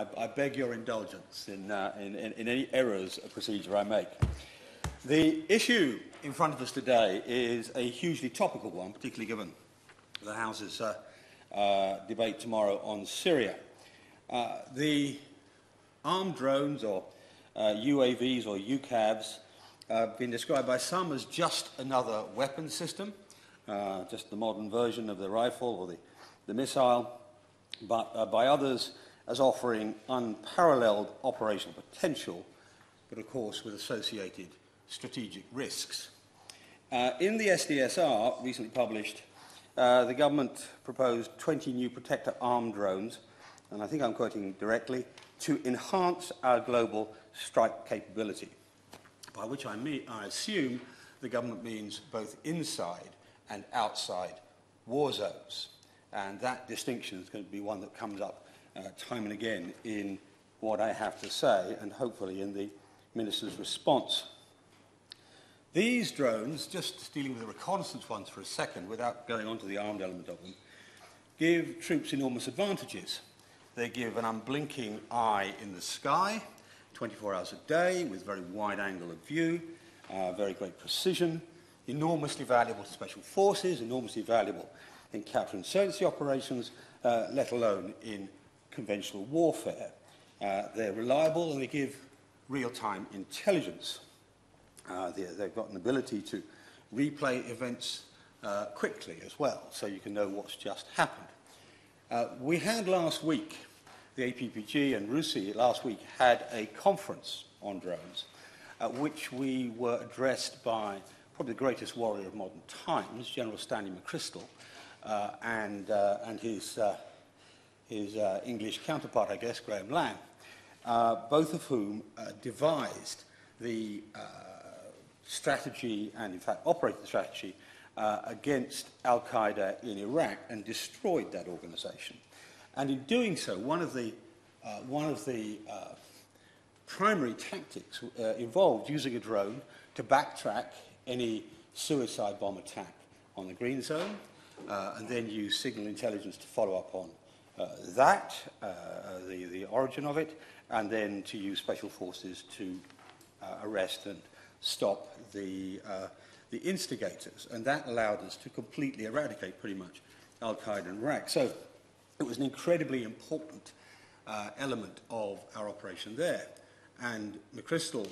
I beg your indulgence in any errors of procedure I make. The issue in front of us today is a hugely topical one, particularly given the House's debate tomorrow on Syria. The armed drones, or UAVs or UCAVs, have been described by some as just another weapon system, just the modern version of the rifle or the missile, but by others as offering unparalleled operational potential, but of course with associated strategic risks. In the SDSR, recently published, the government proposed 20 new protector armed drones, and I think I'm quoting directly, to enhance our global strike capability, by which I assume the government means both inside and outside war zones. And that distinction is going to be one that comes up time and again in what I have to say, and hopefully in the Minister's response. These drones, just dealing with the reconnaissance ones for a second, without going on to the armed element of them, give troops enormous advantages. They give an unblinking eye in the sky, 24 hours a day, with very wide angle of view, very great precision, enormously valuable to special forces, enormously valuable in counterinsurgency operations, let alone in conventional warfare. They're reliable and they give real-time intelligence. They've got an ability to replay events quickly as well, so you can know what's just happened. We had last week, the APPG and RUSI last week had a conference on drones, at which we were addressed by probably the greatest warrior of modern times, General Stanley McChrystal, and his English counterpart, I guess, Graham Lang, both of whom devised the strategy and, in fact, operated the strategy against al-Qaeda in Iraq and destroyed that organization. And in doing so, one of the primary tactics involved using a drone to backtrack any suicide bomb attack on the green zone, and then use signal intelligence to follow up on the origin of it, and then to use special forces to arrest and stop the instigators. And that allowed us to completely eradicate pretty much al-Qaeda in Iraq. So it was an incredibly important element of our operation there. And McChrystal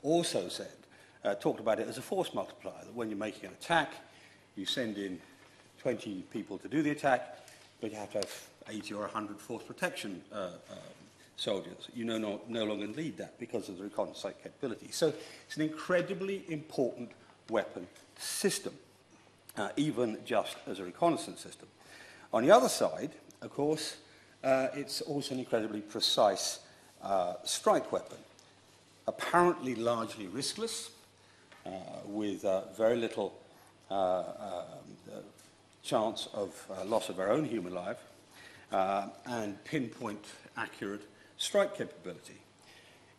also said, talked about it as a force multiplier, that when you're making an attack, you send in 20 people to do the attack, but you have to have 80 or 100 force protection soldiers. You no longer need that because of the reconnaissance capability. So it's an incredibly important weapon system, even just as a reconnaissance system. On the other side, of course, it's also an incredibly precise strike weapon, apparently largely riskless, with very little chance of loss of our own human life, and pinpoint accurate strike capability.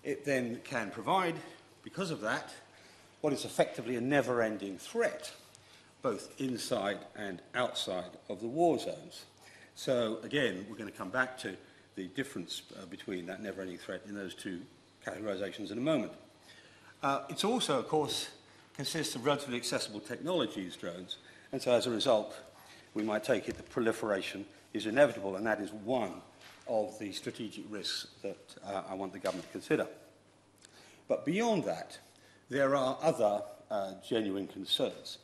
It then can provide, because of that, what is effectively a never-ending threat, both inside and outside of the war zones. So again, we're going to come back to the difference between that never-ending threat in those two categorizations in a moment. It's also, of course, consists of relatively accessible technologies, drones, and so as a result, we might take it that proliferation is inevitable, and that is one of the strategic risks that I want the government to consider. But beyond that, there are other genuine concerns.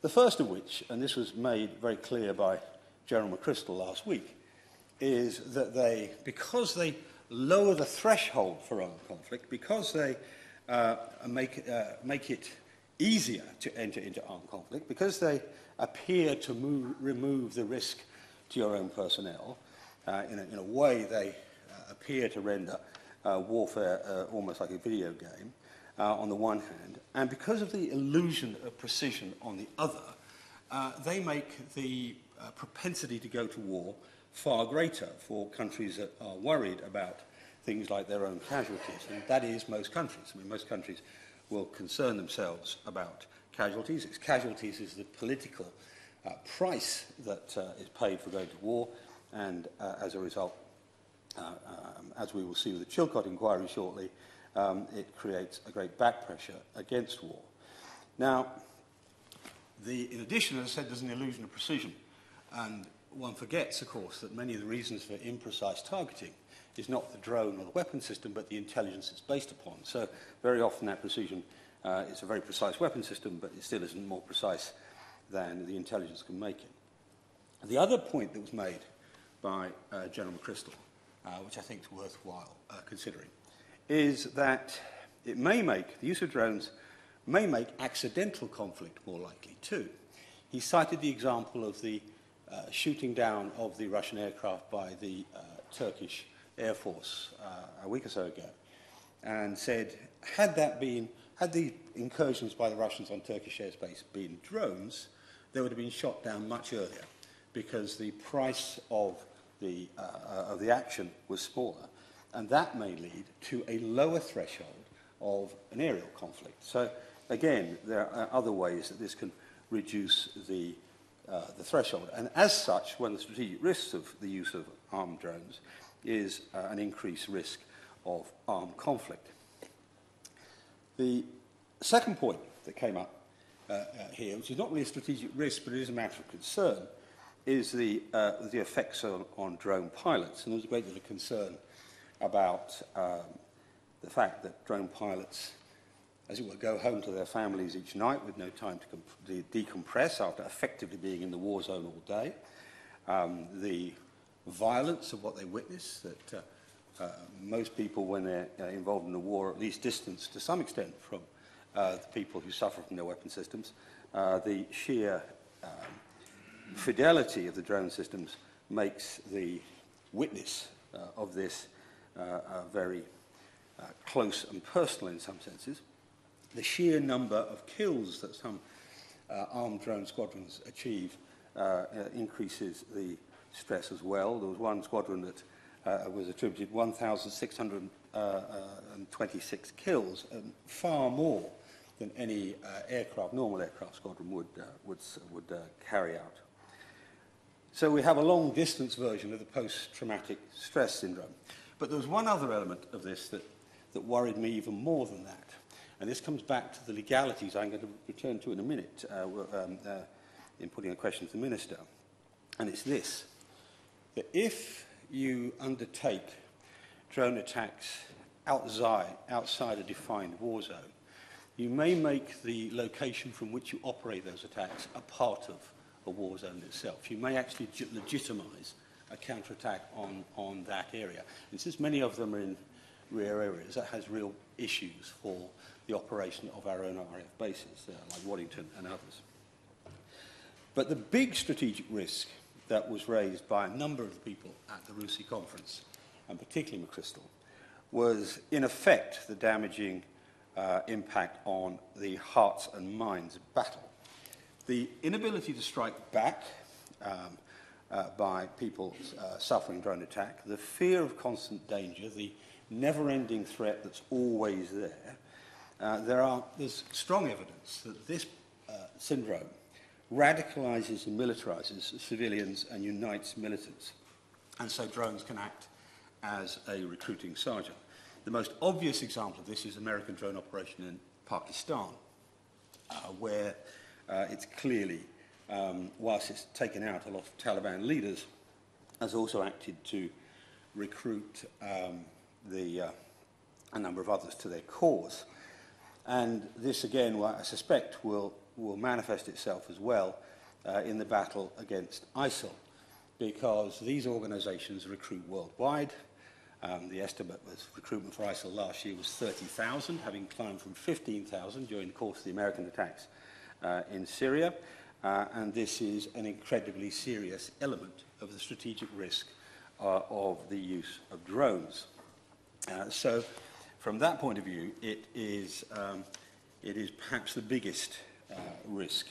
The first of which, and this was made very clear by General McChrystal last week, is that because they lower the threshold for armed conflict, because they make it easier to enter into armed conflict, because they appear to remove the risk to your own personnel, in a way they appear to render warfare almost like a video game, on the one hand, and because of the illusion of precision on the other, they make the propensity to go to war far greater for countries that are worried about things like their own casualties, and that is most countries. I mean, most countries will concern themselves about casualties. Its casualties is the political price that is paid for going to war, and as a result, as we will see with the Chilcot inquiry shortly, it creates a great back pressure against war. Now, in addition, as I said, there's an illusion of precision. And one forgets, of course, that many of the reasons for imprecise targeting is not the drone or the weapon system, but the intelligence it's based upon. So very often that precision is a very precise weapon system, but it still isn't more precise than the intelligence can make it. The other point that was made by General McChrystal, which I think is worthwhile considering, is that it may make, the use of drones may make accidental conflict more likely too. He cited the example of the shooting down of the Russian aircraft by the Turkish Air Force a week or so ago, and said, had the incursions by the Russians on Turkish airspace been drones, they would have been shot down much earlier, because the price of the action was smaller, and that may lead to a lower threshold of an aerial conflict. So again, there are other ways that this can reduce the threshold. And as such, one of the strategic risks of the use of armed drones is an increased risk of armed conflict. The second point that came up here, which is not really a strategic risk, but it is a matter of concern, is the effects on drone pilots. And there was a great deal of concern about the fact that drone pilots, as it were, go home to their families each night with no time to decompress after effectively being in the war zone all day. The violence of what they witness, that most people, when they're involved in the war, are at least distanced to some extent from the people who suffer from their weapon systems. The sheer fidelity of the drone systems makes the witness of this very close and personal in some senses. The sheer number of kills that some armed drone squadrons achieve increases the stress as well. There was one squadron that was attributed 1,626 kills, far more than any normal aircraft squadron would carry out. So we have a long-distance version of the post-traumatic stress syndrome. But there was one other element of this that worried me even more than that. And this comes back to the legalities I'm going to return to in a minute in putting a question to the Minister. And it's this, that if you undertake drone attacks outside a defined war zone, you may make the location from which you operate those attacks a part of a war zone itself. You may actually legitimise a counterattack on that area. And since many of them are in rear areas, that has real issues for the operation of our own RAF bases, like Waddington and others. But the big strategic risk that was raised by a number of people at the Russi conference, and particularly McChrystal, was in effect the damaging impact on the hearts and minds of battle. The inability to strike back by people suffering drone attack, the fear of constant danger, the never-ending threat that's always there. There's strong evidence that this syndrome radicalizes and militarizes civilians and unites militants. And so drones can act as a recruiting sergeant. The most obvious example of this is American drone operation in Pakistan, where it's clearly, whilst it's taken out a lot of Taliban leaders, has also acted to recruit a number of others to their cause. And this, again, I suspect, will manifest itself as well in the battle against ISIL, because these organizations recruit worldwide. The estimate was recruitment for ISIL last year was 30,000, having climbed from 15,000 during the course of the American attacks in Syria. And this is an incredibly serious element of the strategic risk of the use of drones. So from that point of view, it is perhaps the biggest risk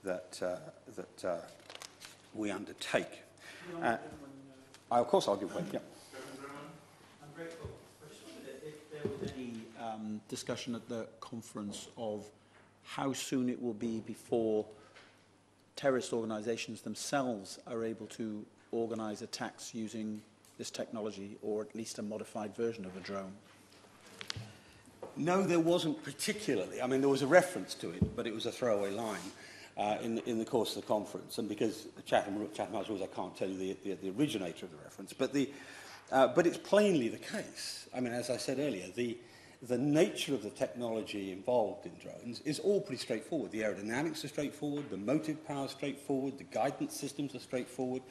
that we undertake. Of course, I'll give way. Yeah. I'm grateful. I just wondered if there was any discussion at the conference of how soon it will be before terrorist organisations themselves are able to organise attacks using this technology, or at least a modified version of a drone? No, there wasn't particularly. I mean, there was a reference to it, but it was a throwaway line in the course of the conference. And because Chatham House rules, I can't tell you the originator of the reference. But it's plainly the case. I mean, as I said earlier, the nature of the technology involved in drones is all pretty straightforward. The aerodynamics are straightforward, the motive power is straightforward, the guidance systems are straightforward.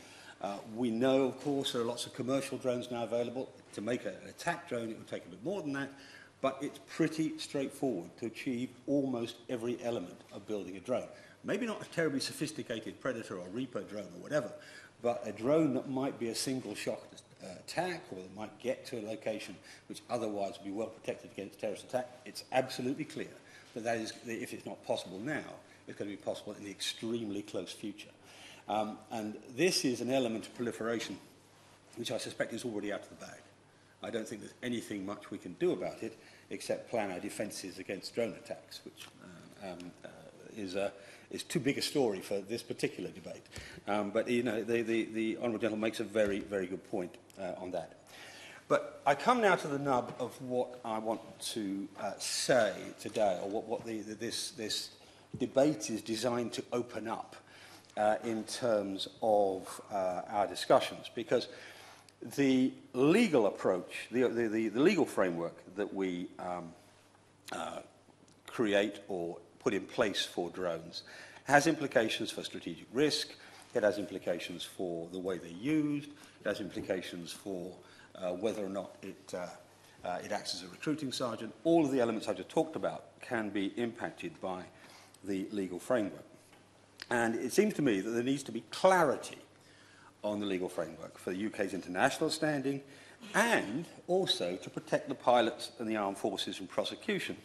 We know, of course, there are lots of commercial drones now available. To make an attack drone, it would take a bit more than that, but it's pretty straightforward to achieve almost every element of building a drone. Maybe not a terribly sophisticated Predator or Reaper drone or whatever, but a drone that might be a single-shot attack, or that might get to a location which otherwise would be well protected against terrorist attack. It's absolutely clear that if it's not possible now, it's going to be possible in the extremely close future. And this is an element of proliferation which I suspect is already out of the bag. I don't think there's anything much we can do about it except plan our defences against drone attacks, which is too big a story for this particular debate. But you know, the Honourable Gentleman makes a very, very good point on that. But I come now to the nub of what I want to say today, or what this debate is designed to open up in terms of our discussions, because the legal approach, the legal framework that we create or put in place for drones has implications for strategic risk, it has implications for the way they're used, it has implications for whether or not it acts as a recruiting sergeant. All of the elements I just talked about can be impacted by the legal framework. And it seems to me that there needs to be clarity on the legal framework for the UK's international standing, and also to protect the pilots and the armed forces from prosecution.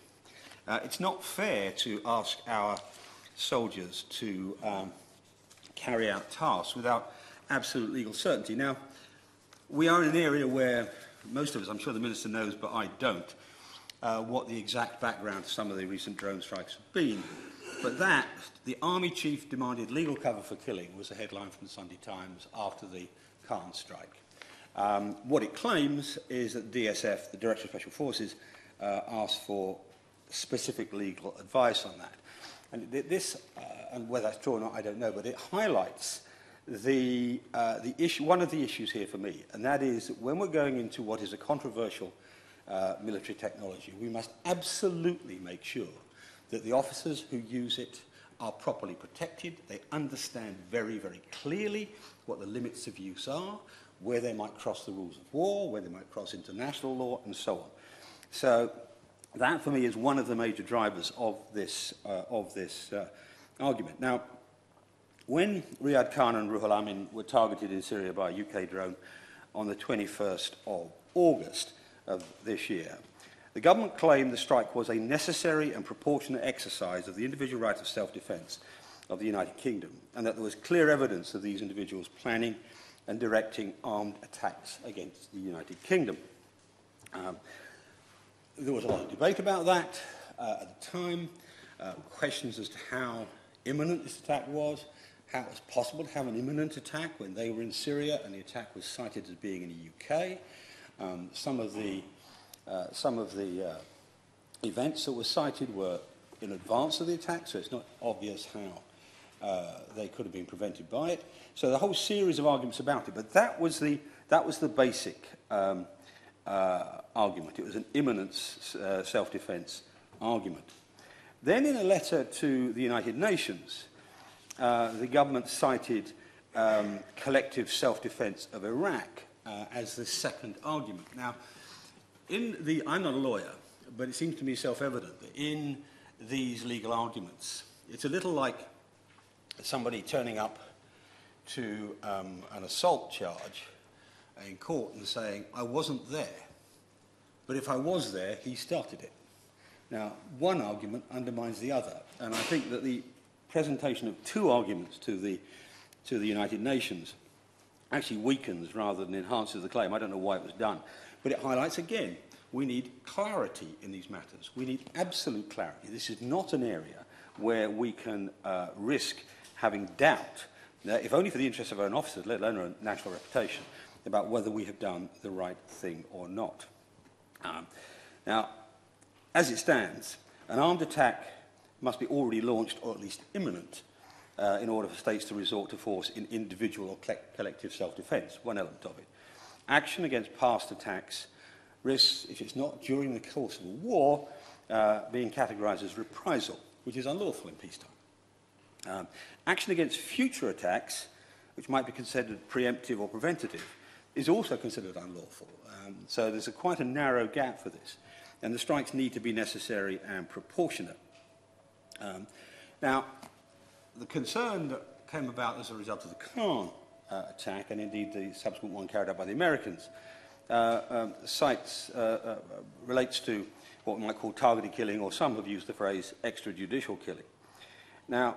It's not fair to ask our soldiers to carry out tasks without absolute legal certainty. Now, we are in an area where most of us, I'm sure the Minister knows, but I don't, what the exact background to some of the recent drone strikes have been. But the Army Chief demanded legal cover for killing was a headline from the Sunday Times after the Khan strike. What it claims is that DSF, the Director of Special Forces, asked for specific legal advice on that. And this, and whether that's true or not, I don't know, but it highlights the issue, one of the issues here for me, and that is that when we're going into what is a controversial military technology, we must absolutely make sure that the officers who use it are properly protected. They understand very, very clearly what the limits of use are, where they might cross the rules of war, where they might cross international law, and so on. So that, for me, is one of the major drivers of this argument. Now, when Riyad Khan and Ruhul Amin were targeted in Syria by a UK drone on the 21st of August of this year, the government claimed the strike was a necessary and proportionate exercise of the individual right of self-defence of the United Kingdom, and that there was clear evidence of these individuals planning and directing armed attacks against the United Kingdom. There was a lot of debate about that at the time, questions as to how imminent this attack was, how it was possible to have an imminent attack when they were in Syria and the attack was cited as being in the UK. Some of the events that were cited were in advance of the attack, so it's not obvious how they could have been prevented by it. So the whole series of arguments about it, but that was the basic argument. It was an imminent self-defence argument. Then in a letter to the United Nations, the government cited collective self-defence of Iraq as the second argument. Now, I'm not a lawyer, but it seems to me self-evident that in these legal arguments, it's a little like somebody turning up to an assault charge in court and saying, I wasn't there, but if I was there, he started it. Now, one argument undermines the other, and I think that the presentation of two arguments to the United Nations actually weakens rather than enhances the claim. I don't know why it was done, but it highlights again, we need clarity in these matters. We need absolute clarity. This is not an area where we can risk having doubt, if only for the interests of our own officers, let alone our national reputation. about whether we have done the right thing or not. Now, as it stands, an armed attack must be already launched or at least imminent in order for states to resort to force in individual or collective self-defence, one element of it. Action against past attacks risks, if it's not during the course of a war, being categorised as reprisal, which is unlawful in peacetime. Action against future attacks, which might be considered preemptive or preventative, is also considered unlawful. So there's quite a narrow gap for this, and the strikes need to be necessary and proportionate. Now, the concern that came about as a result of the Khan attack, and indeed the subsequent one carried out by the Americans, relates to what we might call targeted killing, or some have used the phrase extrajudicial killing. Now,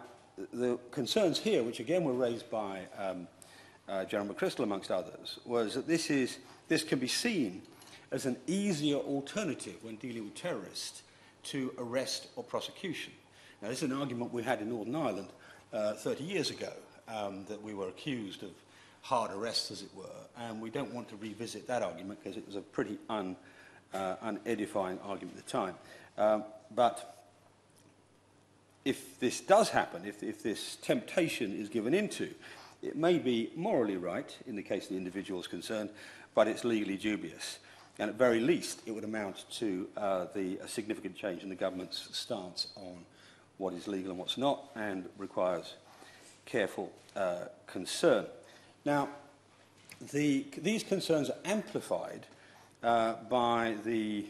the concerns here, which again were raised by General McChrystal amongst others, was that this can be seen as an easier alternative when dealing with terrorists to arrest or prosecution. Now, this is an argument we had in Northern Ireland 30 years ago, that we were accused of hard arrests, as it were, and we don't want to revisit that argument because it was a pretty unedifying argument at the time. But if this does happen, if this temptation is given into, it may be morally right in the case of the individual is concerned, but it's legally dubious. And at very least, it would amount to a significant change in the government's stance on what is legal and what's not, and requires careful concern. Now, these concerns are amplified by the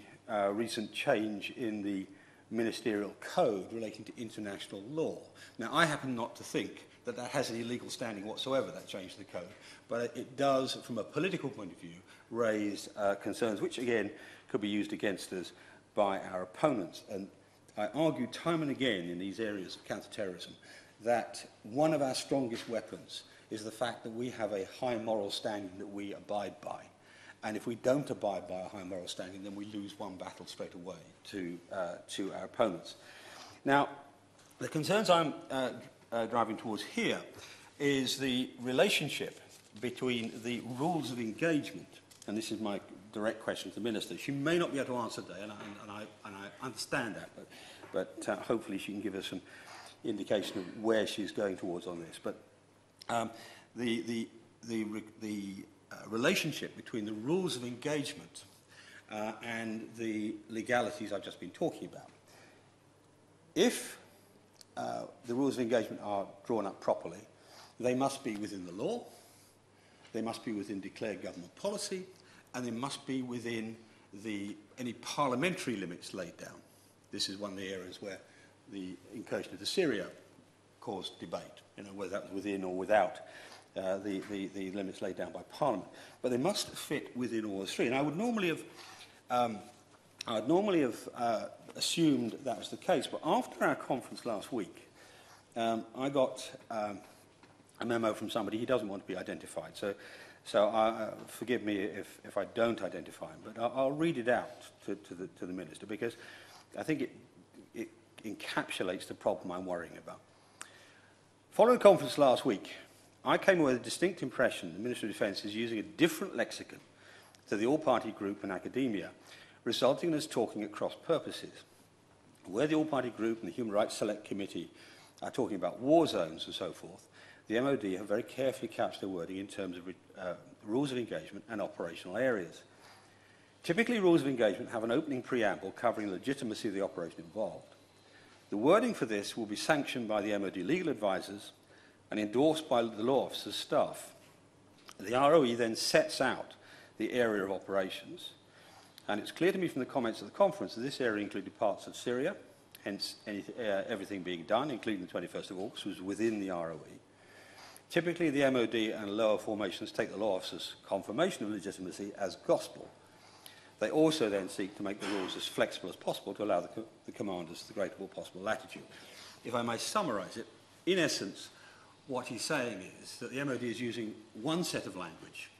recent change in the ministerial code relating to international law. Now, I happen not to think that that has any legal standing whatsoever, that change to the code, but it does, from a political point of view, raise concerns which, again, could be used against us by our opponents. And I argue time and again in these areas of counter-terrorism that one of our strongest weapons is the fact that we have a high moral standing that we abide by. And if we don't abide by a high moral standing, then we lose one battle straight away to our opponents. Now, the concerns I'm driving towards here is the relationship between the rules of engagement, and this is my direct question to the Minister. She may not be able to answer today, and I understand that, but hopefully she can give us some indication of where she's going towards on this. But the relationship between the rules of engagement and the legalities I've just been talking about. If the rules of engagement are drawn up properly, they must be within the law, they must be within declared government policy, and they must be within any parliamentary limits laid down. This is one of the areas where the incursion into Syria caused debate, whether that was within or without the limits laid down by Parliament. But they must fit within all the three. And I would normally have assumed that was the case, but after our conference last week, I got a memo from somebody. He doesn't want to be identified, so forgive me if I don't identify him, but I'll read it out to the Minister, because I think it encapsulates the problem I'm worrying about. Following the conference last week, I came away with a distinct impression the Minister of Defence is using a different lexicon to the all-party group and academia, resulting in us talking at cross purposes. Where the all-party group and the Human Rights Select Committee are talking about war zones and so forth, the MOD have very carefully couched their wording in terms of rules of engagement and operational areas. Typically, rules of engagement have an opening preamble covering the legitimacy of the operation involved. The wording for this will be sanctioned by the MOD legal advisors and endorsed by the law officers' staff. The ROE then sets out the area of operations, and it's clear to me from the comments of the conference that this area included parts of Syria, hence everything being done, including the 21st of August, was within the ROE. Typically, the MOD and lower formations take the law officers' confirmation of legitimacy as gospel. They also then seek to make the rules as flexible as possible to allow the commanders the greatest possible latitude. If I may summarise it, in essence, what he's saying is that the MOD is using one set of language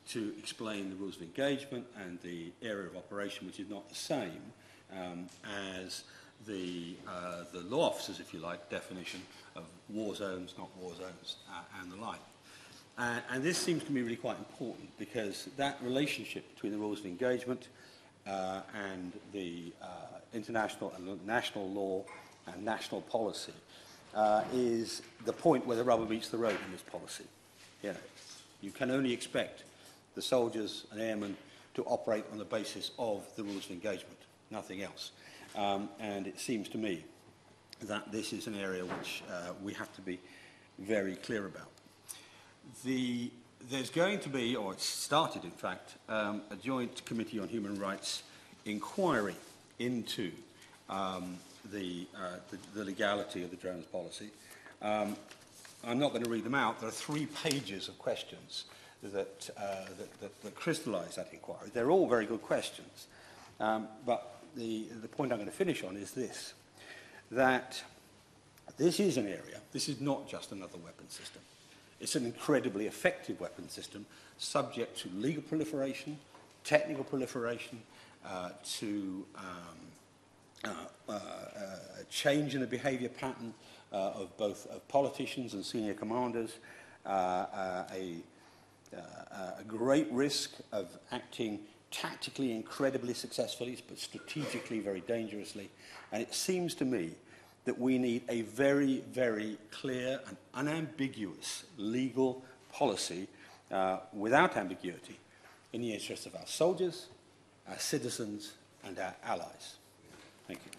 to explain the rules of engagement and the area of operation, which is not the same as the law officers, if you like, definition of war zones, not war zones, and the like. And this seems to me really quite important because that relationship between the rules of engagement and the international and national law and national policy is the point where the rubber meets the road in this policy. You know, you can only expect the soldiers and airmen to operate on the basis of the rules of engagement, nothing else. And it seems to me that this is an area which we have to be very clear about. There's going to be, or it's started in fact, a joint Committee on Human Rights inquiry into the legality of the drones policy. I'm not going to read them out. There are 3 pages of questions that crystallise that inquiry. They're all very good questions. But the point I'm going to finish on is this, that this is an area, this is not just another weapon system. It's an incredibly effective weapon system, subject to legal proliferation, technical proliferation, to a change in the behaviour pattern of both politicians and senior commanders, a great risk of acting tactically incredibly successfully, but strategically very dangerously. And it seems to me that we need a very, very clear and unambiguous legal policy without ambiguity in the interest of our soldiers, our citizens, and our allies. Thank you.